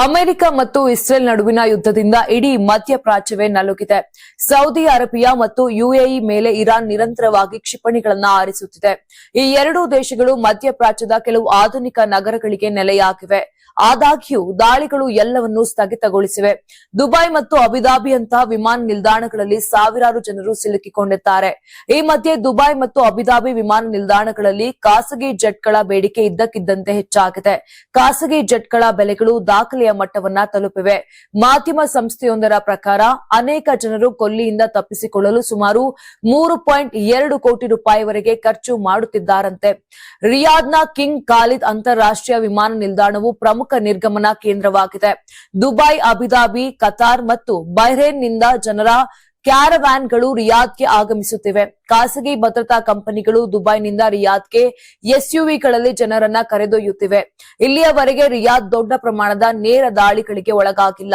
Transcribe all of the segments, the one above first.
America ಮತ್ತು Israel ನಡುವಿನ ಯುದ್ಧದಿಂದ ಇಡೀ ಮಧ್ಯಪ್ರಾಚ್ಯವೇ ನಲುಗಿದೆ. ಸೌದಿ ಅರೇಬಿಯಾ ಮತ್ತು ಯುಎಇ ಮೇಲೆ ಇರಾನ್ ನಿರಂತರವಾಗಿ ಕ್ಷಿಪಣಿಗಳನ್ನು ಹಾರಿಸುತ್ತಿದೆ. ಈ ಎರಡೂ ದೇಶಗಳು ಮಧ್ಯಪ್ರಾಚ್ಯದ ಕೆಲವು ಆಧುನಿಕ ನಗರಗಳಿಗೆ ನೆಲೆಯಾಗಿವೆ. ಆದಾಗ್ಯೂ ದಾಳಿಗಳು ಎಲ್ಲವನ್ನೂ ಸ್ಥಗಿತಗೊಳಿಸಿವೆ. ದುಬೈ ಮತ್ತು ಅಬುದಾಬಿಯಂತಹ ವಿಮಾನ ನಿಲ್ದಾಣಗಳಲ್ಲಿ ಸಾವಿರಾರು ಜನರು ಸಿಲುಕಿಕೊಂಡಿದ್ದಾರೆ. ಈ ಮಧ್ಯೆ ದುಬೈ ಮತ್ತು ಅಬುದಾಬಿ ವಿಮಾನ ನಿಲ್ದಾಣಗಳಲ್ಲಿ ಖಾಸಗಿ ಜೆಟ್ಗಳ ಬೇಡಿಕೆ ಇದ್ದಕ್ಕಿದ್ದಂತೆ ಹೆಚ್ಚಾಗಿದೆ. ಖಾಸಗಿ ಜೆಟ್ಗಳ ಬೆಲೆಗಳು ದಾಖಲೆಯ ಮಟ್ಟವನ್ನ ತಲುಪಿವೆ. ಮಾಧ್ಯಮ ಸಂಸ್ಥೆಯೊಂದರ ಪ್ರಕಾರ ಅನೇಕ ಜನರು ಕೊಲ್ಲಿಯಿಂದ ತಪ್ಪಿಸಿಕೊಳ್ಳಲು ಸುಮಾರು 3.2 ಕೋಟಿ ರೂಪಾಯಿವರೆಗೆ ಖರ್ಚು ಮಾಡುತ್ತಿದ್ದಾರಂತೆ. ರಿಯಾದ್ನ ಕಿಂಗ್ ಖಾಲಿದ್ ಅಂತಾರಾಷ್ಟ್ರೀಯ ವಿಮಾನ ನಿಲ್ದಾಣವು ಪ್ರಮುಖ ನಿರ್ಗಮನ ಕೇಂದ್ರವಾಗಿದೆ. ದುಬೈ, ಅಬುದಾಬಿ, ಕತಾರ್ ಮತ್ತು ಬಹ್ರೇನ್ನಿಂದ ಜನರ ಕ್ಯಾರವ್ಯಾನ್ಗಳು ರಿಯಾದ್ಗೆ ಆಗಮಿಸುತ್ತಿವೆ. ಖಾಸಗಿ ಭದ್ರತಾ ಕಂಪನಿಗಳು ದುಬೈನಿಂದ ರಿಯಾದ್ಗೆ ಎಸ್ಯುವಿಗಳಲ್ಲಿ ಜನರನ್ನ ಕರೆದೊಯ್ಯುತ್ತಿವೆ. ಇಲ್ಲಿಯವರೆಗೆ ರಿಯಾದ್ ದೊಡ್ಡ ಪ್ರಮಾಣದ ನೇರ ದಾಳಿಗಳಿಗೆ ಒಳಗಾಗಿಲ್ಲ.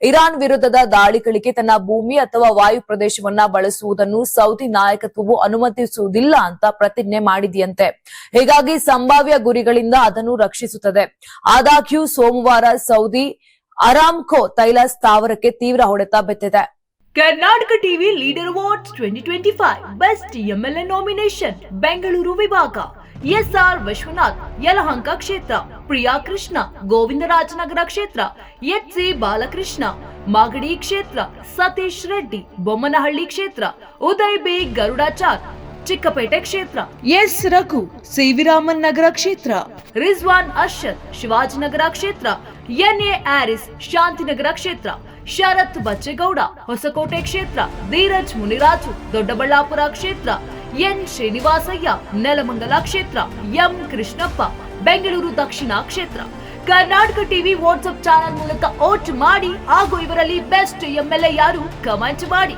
ಇರಾನ್ ವಿರುದ್ಧದ ದಾಳಿಗಳಿಗೆ ತನ್ನ ಭೂಮಿ ಅಥವಾ ವಾಯು ಪ್ರದೇಶವನ್ನ ಬಳಸುವುದನ್ನು ಸೌದಿ ನಾಯಕತ್ವವು ಅನುಮತಿಸುವುದಿಲ್ಲ ಅಂತ ಪ್ರತಿಜ್ಞೆ ಮಾಡಿದೆಯಂತೆ. ಹೀಗಾಗಿ ಸಂಭಾವ್ಯ ಗುರಿಗಳಿಂದ ಅದನ್ನು ರಕ್ಷಿಸುತ್ತದೆ. ಆದಾಗ್ಯೂ ಸೋಮವಾರ ಸೌದಿ ಅರಾಮ್ಕೋ ತೈಲ ಸ್ಥಾವರಕ್ಕೆ ತೀವ್ರ ಹೊಡೆತ ಬಿದ್ದಿದೆ. Karnataka TV leader awards 2025 best MLA nomination Bengaluru ವಿಭಾಗ ಎಸ್ಆರ್ ವಿಶ್ವನಾಥ್ ಯಲಹಂಕ ಕ್ಷೇತ್ರ, ಪ್ರಿಯಾ ಕೃಷ್ಣ ಗೋವಿಂದರಾಜನಗರ ಕ್ಷೇತ್ರ, ಎಚ್ಸಿ ಬಾಲಕೃಷ್ಣ ಮಾಗಡಿ ಕ್ಷೇತ್ರ, ಸತೀಶ್ ರೆಡ್ಡಿ ಬೊಮ್ಮನಹಳ್ಳಿ ಕ್ಷೇತ್ರ, ಉದಯ್ ಬಿ ಗರುಡಾಚಾರ್ ಚಿಕ್ಕಪೇಟೆ ಕ್ಷೇತ್ರ, ಎಸ್ ರಘು ಸಿವಿರಾಮನ್ ನಗರ ಕ್ಷೇತ್ರ, ರಿಜ್ವಾನ್ ಅರ್ಷದ್ ಶಿವಾಜಿನಗರ ಕ್ಷೇತ್ರ, ಎನ್ಎ ಆರಿಸ್ ಶಾಂತಿನಗರ ಕ್ಷೇತ್ರ, ಶರತ್ ಬಚ್ಚೇಗೌಡ ಹೊಸಕೋಟೆ ಕ್ಷೇತ್ರ, ಧೀರಜ್ ಮುನಿರಾಜು ದೊಡ್ಡಬಳ್ಳಾಪುರ ಕ್ಷೇತ್ರ, ಎನ್ ಶ್ರೀನಿವಾಸಯ್ಯ ನೆಲಮಂಗಲ ಕ್ಷೇತ್ರ, ಎಂ ಕೃಷ್ಣಪ್ಪ ಬೆಂಗಳೂರು ದಕ್ಷಿಣ ಕ್ಷೇತ್ರ. ಕರ್ನಾಟಕ ಟಿವಿ ವಾಟ್ಸ್ಆಪ್ ಚಾನೆಲ್ ಮೂಲಕ ವೋಟ್ ಮಾಡಿ ಹಾಗೂ ಇವರಲ್ಲಿ ಬೆಸ್ಟ್ ಎಂಎಲ್ಎ ಯಾರು ಕಮೆಂಟ್ ಮಾಡಿ.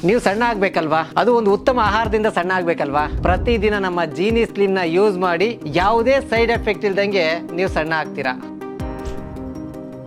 ನೀವು ಸಣ್ಣ ಆಗ್ಬೇಕಲ್ವಾ? ಅದು ಒಂದು ಉತ್ತಮ ಆಹಾರದಿಂದ ಸಣ್ಣ ಆಗ್ಬೇಕಲ್ವಾ? ಪ್ರತಿದಿನ ನಮ್ಮ ಜೀನಿ ಸ್ಲಿಮ್ ನ ಯೂಸ್ ಮಾಡಿ ಯಾವುದೇ ಸೈಡ್ ಎಫೆಕ್ಟ್ ಇಲ್ದಂಗೆ ನೀವು ಸಣ್ಣ ಆಗ್ತೀರಾ.